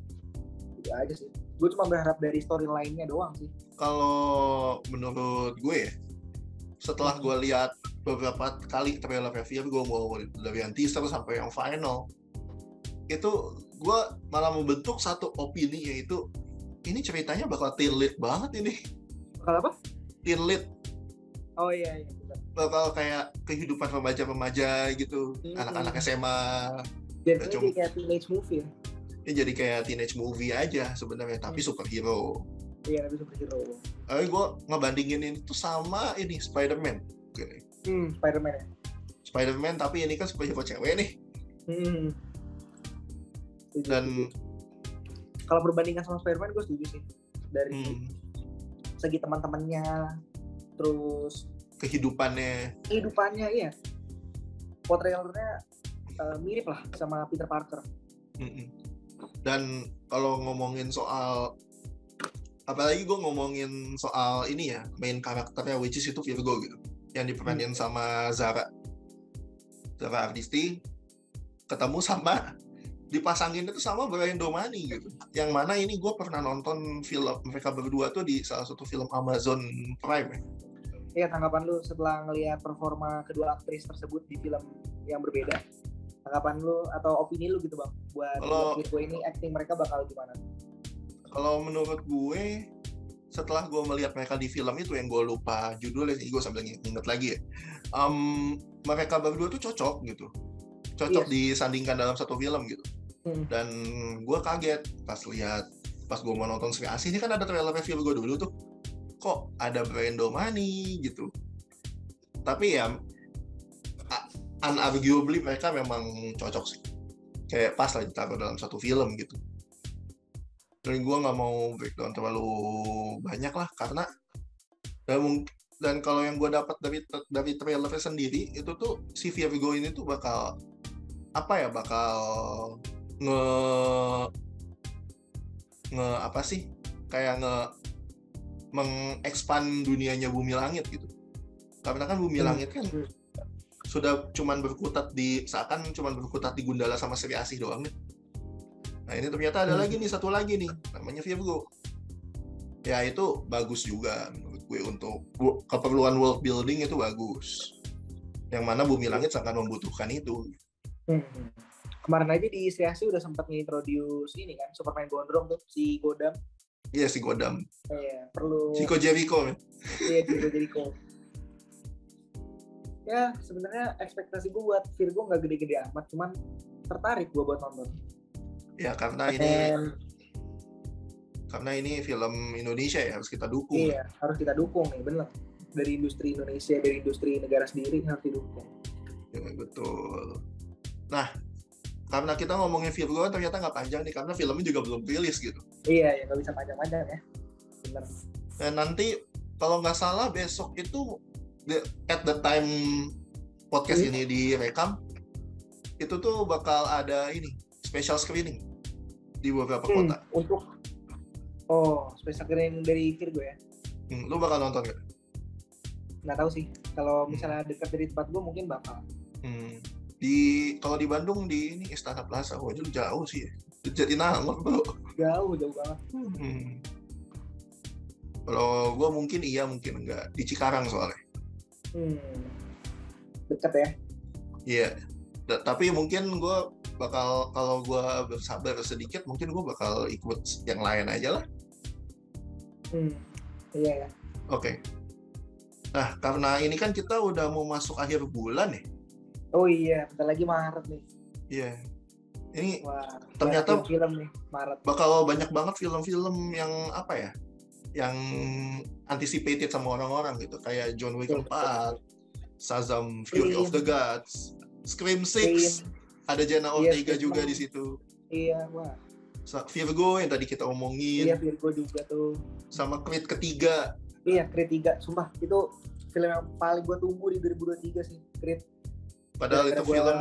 Itu aja sih. Gue cuma berharap dari storyline-nya doang sih. Kalau menurut gue, setelah gue lihat beberapa kali trailer review, gue mau dari yang teaser sampai yang final, itu gue malah membentuk satu opini, yaitu ini ceritanya bakal teen lit banget ini. Bakal apa? Teen lit. Oh iya. Bakal kayak kehidupan remaja-remaja gitu, anak-anak SMA. Jadi kayak teenage movie ya? Jadi kayak teenage movie aja sebenarnya, tapi superhero. Iya, tapi superhero. Gue ngebandingin itu sama ini Spider-Man. Spider-Man ya? Spider-Man, tapi ini kan superhero cewek nih. Dan kalau perbandingan sama Spider-Man gue setuju sih. Dari segi teman-temannya, terus kehidupannya iya. Portrayalnya mirip lah sama Peter Parker. Dan kalau ngomongin soal, apalagi gue ngomongin soal ini ya, main karakternya which is itu Virgo gitu, yang diperanin sama Zara Ardisti, ketemu sama dipasangin itu sama Brian Domani gitu, yang mana ini gue pernah nonton film mereka berdua tuh di salah satu film Amazon Prime ya. Iya, tanggapan lu setelah ngelihat performa kedua aktris tersebut di film yang berbeda? Tanggapan lu atau opini lu gitu bang, buat Virgo ini acting mereka bakal gimana? Kalau menurut gue, setelah gue melihat mereka di film itu yang gue lupa judulnya, gue sambil inget lagi ya, mereka berdua tuh cocok disandingkan dalam satu film gitu. Dan gue kaget pas gue mau nonton Sri Asih, ini kan ada trailer Virgo dulu tuh, kok ada Brian Domani gitu. Tapi ya unarguably mereka memang cocok sih, kayak pas lah ditaruh dalam satu film gitu. Dan gue nggak mau breakdown terlalu banyak lah, karena dan kalau yang gue dapat dari trailernya sendiri itu tuh si Virgo ini tuh bakal nge apa sih, kayak mengekspand dunianya Bumi Langit gitu. Karena kan Bumi Langit kan sudah seakan cuman berkutat di Gundala sama Sri Asih doang nih. Nah ini ternyata ada satu lagi nih, namanya Virgo. Ya itu bagus juga menurut gue, untuk keperluan world building itu bagus. Yang mana Bumi Langit sangat membutuhkan itu. Kemarin aja di Sri Asih udah sempat ngintroduce ini kan, Superman gondrong tuh, si Godam. Iya, si Godam. Iya, perlu. Chico Jericho. Iya, Chico Jericho. Ya, sebenarnya ekspektasi gue buat Virgo nggak gede-gede amat, cuman tertarik gue buat nonton. Ya, karena ini film Indonesia ya, harus kita dukung. Iya, harus kita dukung nih, bener. Dari industri Indonesia, dari industri negara sendiri harus didukung. Ya, betul. Nah, karena kita ngomongin Virgo ternyata nggak panjang nih, karena filmnya juga belum rilis gitu. Iya, ya nggak bisa panjang-panjang ya. Bener. Dan nanti kalau nggak salah besok itu at the time podcast ini direkam, itu tuh bakal ada ini special screening di beberapa kota. Untuk special screening dari Virgo ya. Lu bakal nonton gak? Nggak tahu sih. Kalau misalnya dekat dari tempat gue mungkin bakal. Kalau di Bandung di ini Istana Plaza, jauh sih ya. Jatinangor bro. Jauh banget. Kalau gue mungkin iya, mungkin enggak. Di Cikarang soalnya. Dekat ya? Iya. Tapi mungkin gue bakal, kalau gue bersabar sedikit, mungkin gue bakal ikut yang lain aja lah. Iya ya. Oke. Nah, karena ini kan kita udah mau masuk akhir bulan ya. Oh iya, bentar lagi Maret nih. Iya. Ini ternyata film nih Maret. Bakal banyak banget film-film yang apa ya? Yang anticipated sama orang-orang gitu, kayak John Wick 4, Shazam Fury of the Gods, Scream 6, ada Jenna Ortega juga di situ. Iya, wah. Virgo yang tadi kita omongin. Iya, Virgo juga tuh. Sama Creed ketiga. Iya, Creed 3. Sumpah, itu film yang paling gue tunggu di 2023 sih, Creed. Padahal itu film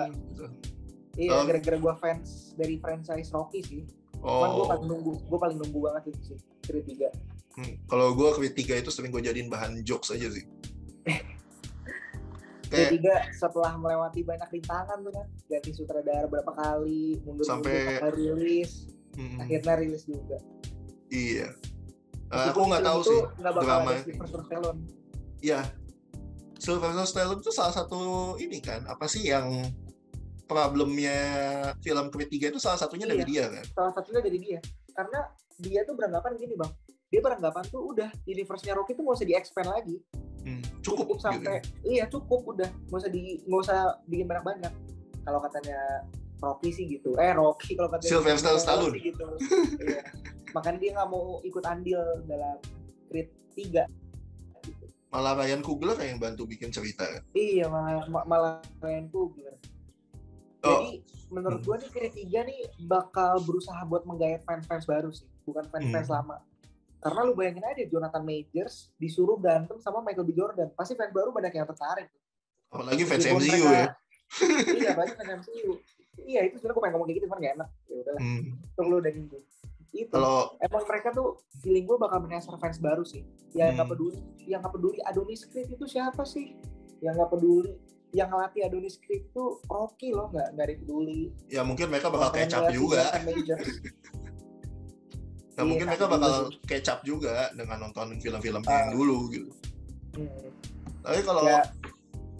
Iya, gara-gara gue fans dari franchise Rocky sih. Cuman gue paling nunggu banget itu sih, Creed 3. Kalau gue Creed 3 itu sering gue jadiin bahan jokes aja sih. Creed 3 setelah melewati banyak rintangan tuh kan, ganti sutradara berapa kali, mundur sampai rilis, akhirnya rilis juga. Iya. Aku nggak tahu sih drama Sylvester Stallone. Iya. Sylvester Stallone itu salah satu ini kan, apa sih yang problemnya film Creed 3 itu salah satunya dari dia kan? Salah satunya dari dia. Karena dia tuh beranggapan gini bang, dia beranggapan tuh udah universe-nya Rocky tuh nggak usah di-expand lagi. Cukup sampai gitu. Iya cukup udah, nggak usah bikin banyak-banyak. Kalau katanya Rocky sih gitu. Rocky kalau katanya Sylvester Stallone gitu. Iya. Makanya dia nggak mau ikut andil dalam Creed 3. Gitu. Malah Ryan Coogler yang bantu bikin cerita. Iya, malah Ryan Coogler. Jadi menurut gue nih Creed 3 nih bakal berusaha buat menggait fans-fans baru sih, bukan fans-fans lama. Karena lu bayangin aja Jonathan Majors disuruh berantem sama Michael B. Jordan, pasti fans baru banyak yang tertarik. Apalagi fans MCU ya. Iya, banyak fans MCU. Iya, itu sebenarnya gue pengen ngomong kayak gitu, cuman gak enak. Ya udahlah. Tunggu dan itu. Emang mereka tuh feeling gue bakal menyasar fans baru sih. Yang nggak peduli Adonis Creed itu siapa sih? Yang nggak peduli. Yang ngelatih Adonis Creed itu Rocky loh, nggak peduli. Ya mungkin mereka bakal kecap juga. Nah, mungkin mereka bakal kecap juga dengan nonton film-film yang dulu gitu. Tapi kalau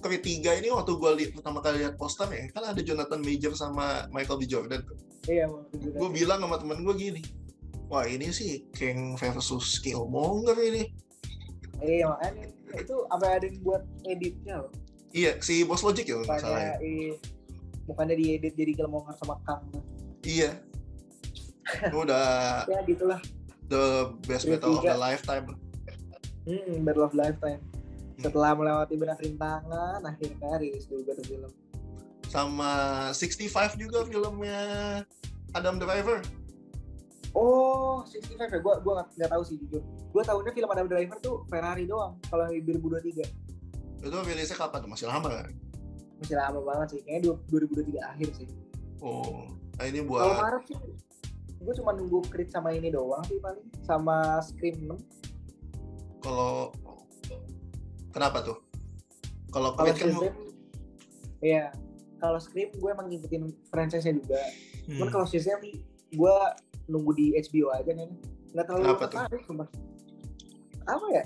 Creed 3 ini waktu gue pertama kali lihat poster ya, kan ada Jonathan Majors sama Michael B. Jordan tuh. Iya, gue bilang sama temen gue gini, wah ini sih King versus Killmonger ini. Iya makanya itu apa ada yang buat editnya loh. Iya, si Boss Logic ya masalahnya. Bukannya diedit jadi Killmonger sama Kang. Iya. Itu udah ya gitulah. The best battle of the lifetime. Battle of lifetime. Setelah melewati banyak rintangan, akhirnya rilis juga tuh film. Sama 65 juga filmnya Adam Driver. Oh, 65 ya? Gue nggak tahu sih jujur. Gue tahunya film Adam Driver tuh Ferrari doang. Kalau yang 2023. Itu rilisnya kapan tuh? Masih lama kan? Masih lama banget sih. Kayaknya 2023 akhir sih. Oh, nah ini Kalau buat Maret sih, gue cuma nunggu Creed sama ini doang sih paling. Sama Scream 6. kalau kenapa tuh? Kalau Kalau Creed kan Shazam, iya. Kalau Scream gue emang ngikutin franchise-nya juga. Cuman kalau Shazam gue nunggu di HBO aja nih. Nggak terlalu menarik sumpah. Apa ya?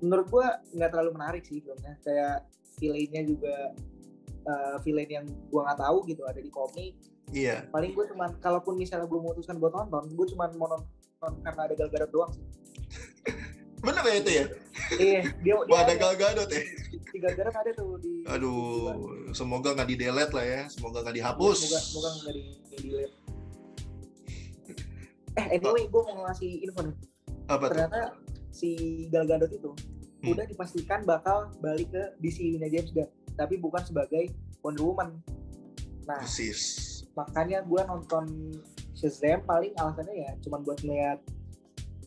Menurut gue nggak terlalu menarik sih filmnya. Kayak villain-nya juga villain yang gue nggak tahu gitu, ada di komik. Iya. Paling gue cuman, kalaupun misalnya gue memutuskan buat nonton, gue cuman mau nonton karena ada Gal Gadot doang sih. Bener ya itu ya? Iya, dia ada Gal Gadot ya? Si Gal Gadot ada tuh di. Aduh, semoga nggak di-delete lah ya, semoga nggak dihapus. Semoga nggak di-delete. Anyway, gue mau ngasih info nih. Apa ternyata tuh? Si Gal Gadot itu udah dipastikan bakal balik ke DCU-nya James Gunn, tapi bukan sebagai Wonder Woman. Nah, persis. Makanya gue nonton Shazam paling alasannya ya cuman buat ngeliat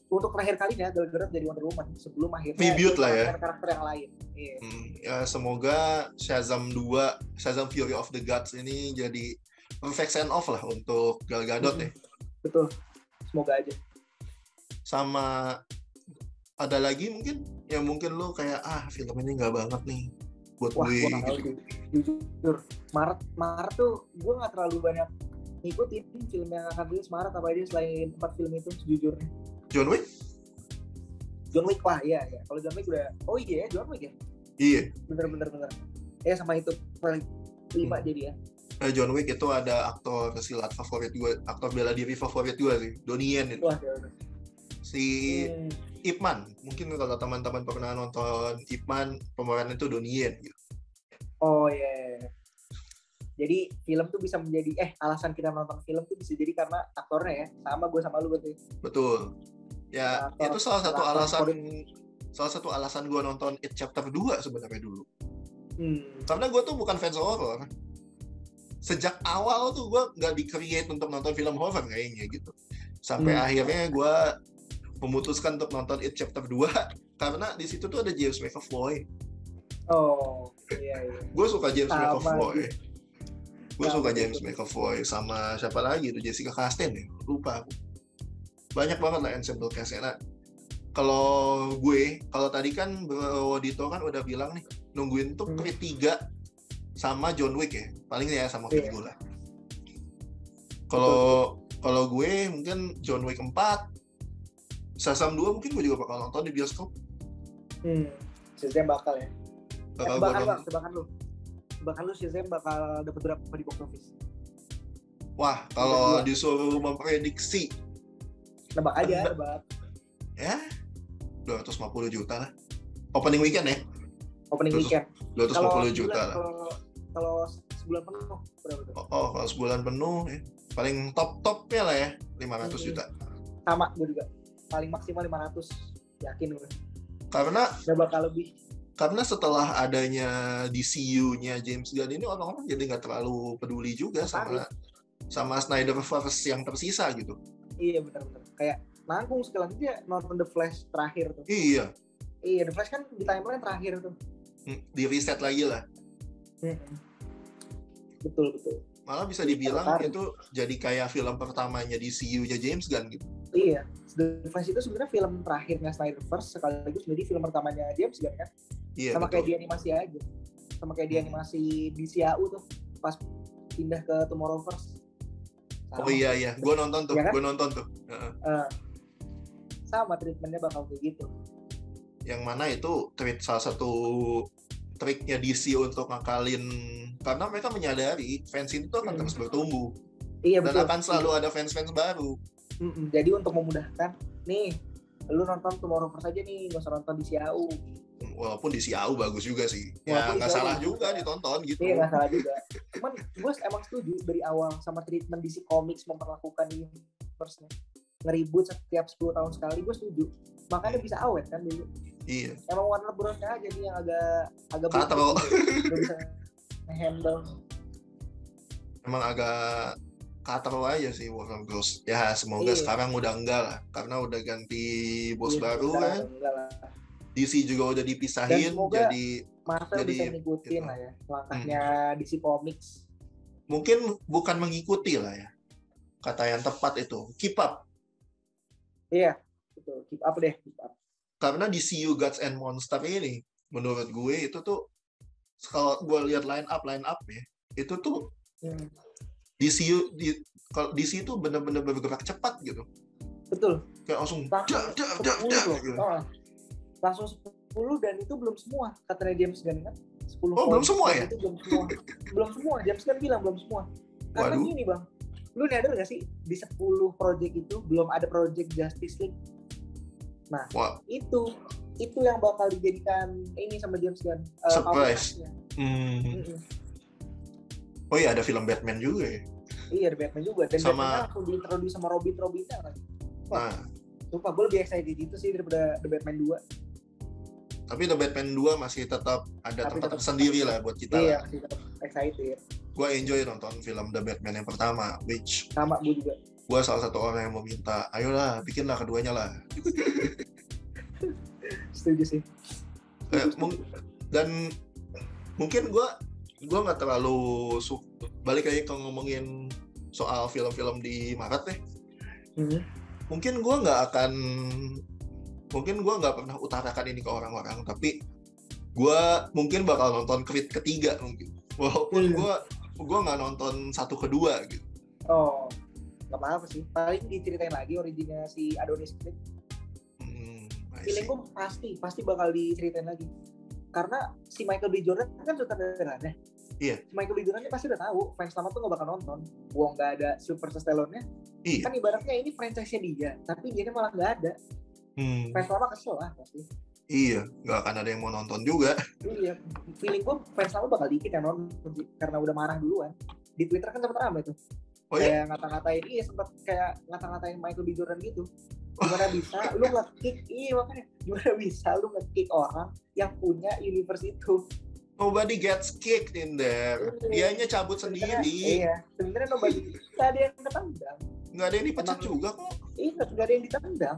untuk terakhir kalinya Gal Gadot jadi Wonder Woman sebelum akhirnya debut lah ya karakter yang lain. Iya. Ya semoga Shazam 2 Shazam Fury of the Gods ini jadi perfect send off lah untuk Gal Gadot ya. Betul, semoga aja. Sama ada lagi mungkin lo kayak film ini nggak banget nih buat gue gitu. Jujur Maret tuh gue nggak terlalu banyak ngikutin film yang akan rilis Maret apa aja selain 4 film itu sejujurnya. John Wick lah, iya. Kalau John Wick udah, John Wick ya? Iya. Bener. Sama itu paling 5 jadi ya. John Wick itu ada aktor silat favorit gue, aktor bela diri favorit gue sih, Donnie Yen itu. Wah, ya. Si Ip Man, mungkin kalau teman-teman pernah nonton Ip Man, pemeran itu Donnie Yen gitu. Oh iya. Jadi film tuh bisa menjadi alasan kita nonton film tuh bisa jadi karena aktornya ya, gue sama lu berarti. Betul. Ya, itu salah satu alasan gue nonton It Chapter 2 sebenarnya dulu. Karena gue tuh bukan fans horror. Sejak awal tuh gue nggak di-create untuk nonton film horror kayaknya gitu. Sampai akhirnya gue memutuskan untuk nonton It Chapter 2 karena di situ tuh ada James McAvoy. Oh, iya. Gue suka James McAvoy. Gue suka James McAvoy sama siapa lagi tuh, Jessica Chastain ya, lupa aku. Banyak banget lah ensemble cast-nya. Nah, kalau tadi kan Bro Dito kan udah bilang nih nungguin tuh Creed 3 sama John Wick ya, paling ya sama Creed gue lah. Kalau gue mungkin John Wick 4, Shazam 2 mungkin gue juga bakal nonton di bioskop. Shazam bakal ya. Tebakan lu Shazam bakal dapat berapa di box office? Wah, kalau disuruh memprediksi, nebak. Ya, 250 juta lah. Opening weekend ya? Opening weekend. 250 juta lah. Kalau sebulan penuh berapa tuh? Kalau sebulan penuh ya. Paling top-topnya lah ya, 500 juta. Sama gue juga. Paling maksimal 500, yakin gue. Karena nggak bakal lebih. Karena setelah adanya DCU-nya James Gunn ini orang-orang jadi nggak terlalu peduli juga sama Snyderverse yang tersisa gitu. Iya benar-benar. Kayak nanggung sekali dia nonton The Flash terakhir tuh. Iya, The Flash kan di timeline terakhir tuh. Di reset lagi lah. Betul. Malah bisa dibilang itu jadi kayak film pertamanya DCU-nya James Gunn gitu. Iya, The Flash itu sebenarnya film terakhirnya Snyderverse sekaligus menjadi film pertamanya James Gunn kan. Iya, sama betul. Kayak di animasi aja. Sama kayak di animasi di CAU tuh pas pindah ke Tomorrowverse. Oh iya, gue nonton tuh, Sama treatmentnya bakal kayak gitu. Yang mana itu salah satu triknya DC untuk ngakalin, karena mereka menyadari fans itu akan terus bertumbuh. Iya, dan betul. Akan selalu ada fans-fans baru. Jadi untuk memudahkan, nih, lu nonton Tomorrowverse aja nih, gak usah nonton di CAU. Walaupun di CAU bagus juga sih. Ya nggak salah juga ditonton gitu. Iya, nggak salah juga. Cuman gue emang setuju dari awal sama treatment DC Comics memperlakukan universe-nya. Ngeribut setiap 10 tahun sekali, gue setuju. Makanya bisa awet kan dulu. Iya. Emang Warner Bros-nya aja nih yang agak Katro. Gak bisa handle. Emang agak Qatar aja sih Warner Bros. Ya semoga sekarang udah enggak lah, karena udah ganti bos baru kan. DC juga udah dipisahin, jadi Marvel bisa ngikutin lah ya langkahnya DC Comics. Mungkin bukan mengikuti lah ya, kata yang tepat itu keep up. Iya betul, keep up deh, keep up. Karena DCU Gods and Monsters ini menurut gue itu tuh kalau gue lihat line up ya, itu tuh kalau DC itu benar-benar bergerak cepat gitu. Betul. Kayak langsung gitu. Langsung 10 dan itu belum semua katanya James Gunn kan. 10 belum semua ya? Itu belum semua. James Gunn bilang belum semua. Karena gini bang, lu nyadar gak sih di 10 project itu belum ada project Justice League. Nah, itu yang bakal dijadikan ini sama James Gunn. Surprise. Oh iya, ada film Batman juga ya? Iya, ada Batman juga. Dan Batman langsung diintroduce sama Robin-nya kan. Wah, sumpah gue lebih excited itu sih daripada The Batman 2. Tapi The Batman 2 masih tetap ada tempat tersendiri lah buat kita. Iya, masih tetap excited. Gue enjoy nonton film The Batman yang pertama, which sama gue juga. Gue salah satu orang yang meminta, ayolah bikinlah keduanya lah. Setuju sih. Dan mungkin gue nggak terlalu balik lagi ke ngomongin soal film-film di Maret deh. Mungkin gue nggak pernah utarakan ini ke orang-orang, tapi gue mungkin bakal nonton Creed ketiga mungkin, walaupun gue nggak nonton 1, 2 gitu. Oh, nggak apa-apa sih, paling diceritain lagi originnya si Adonis Creed. Feeling gue pasti bakal diceritain lagi, karena si Michael B. Jordan kan sutradaranya. Iya. Michael B. Jordan pasti udah tahu fans lama tuh nggak bakal nonton. Gua nggak ada Sylvester Stallone-nya. Iya. Kan ibaratnya ini franchise-nya dia, tapi dia malah nggak ada. Fans lama kesel lah pasti. Iya, nggak akan ada yang mau nonton juga. Iya, feeling gue fans lama bakal dikit yang nonton karena udah marah duluan. Di Twitter kan sempet ramai tuh. Kayak ngata-ngatain Michael B. Jordan gitu. Gimana bisa lu nge-kick? Iya makanya gimana bisa lu nge-kick orang yang punya universe itu? Nobody gets kicked in there. Dianya cabut sendiri. Iya, sebenarnya nobody. Nggak ada yang ditendang. Nggak ada yang dipecat juga kok. Iya, nggak ada yang ditendang.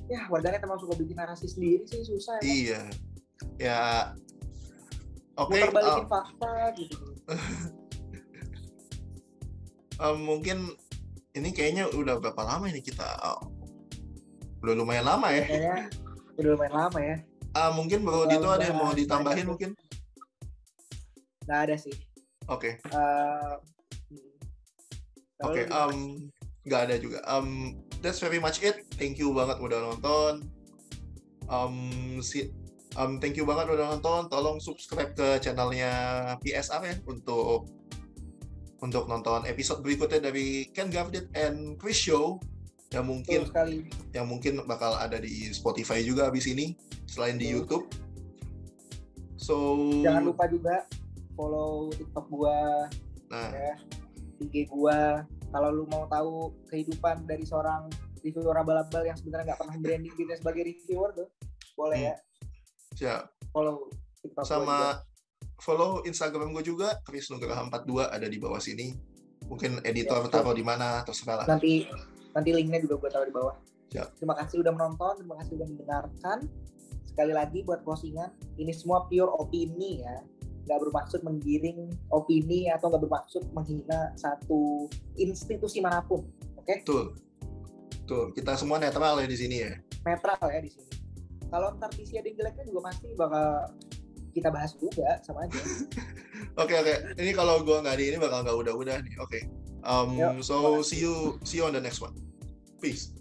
Ya, warganet emang suka bikin narasi sendiri sih, susah. Iya. Ya. Oke. Balikin fakta gitu. Mungkin ini kayaknya udah berapa lama ini kita? Udah lumayan lama ya. Kayaknya udah lumayan lama ya. Mungkin Bro Dito ada yang mau ditambahin mungkin? Nggak ada sih. Oke. Nggak ada juga. That's very much it. Thank you banget udah nonton. Thank you banget udah nonton. Tolong subscribe ke channelnya PSR ya untuk nonton episode berikutnya dari Ken Gavdit and Chris Show yang mungkin bakal ada di Spotify juga abis ini selain di YouTube. So jangan lupa juga follow TikTok gua, ya, IG gua. Kalau lu mau tahu kehidupan dari seorang reviewer abal-abal yang sebenarnya nggak pernah branding diri sebagai reviewer tuh, boleh ya. Siap. Follow TikTok sama follow Instagram gue juga, Chris Nugraha 42 ada di bawah sini. Mungkin editor taruh di mana terserah lah. Nanti linknya juga gue taruh di bawah. Siap. Terima kasih udah menonton, terima kasih udah mendengarkan. Sekali lagi buat closingan, ini semua pure opini ya. Nggak bermaksud menggiring opini atau nggak bermaksud menghina satu institusi manapun. Oke? Tuh. Kita semua netral ya di sini ya. Netral ya di sini. Kalau ntar PC ada yang jeleknya juga pasti bakal kita bahas juga sama aja. Oke. Ini kalau gue nggak di ini bakal nggak udah nih. Oke. So see you on the next one. Peace.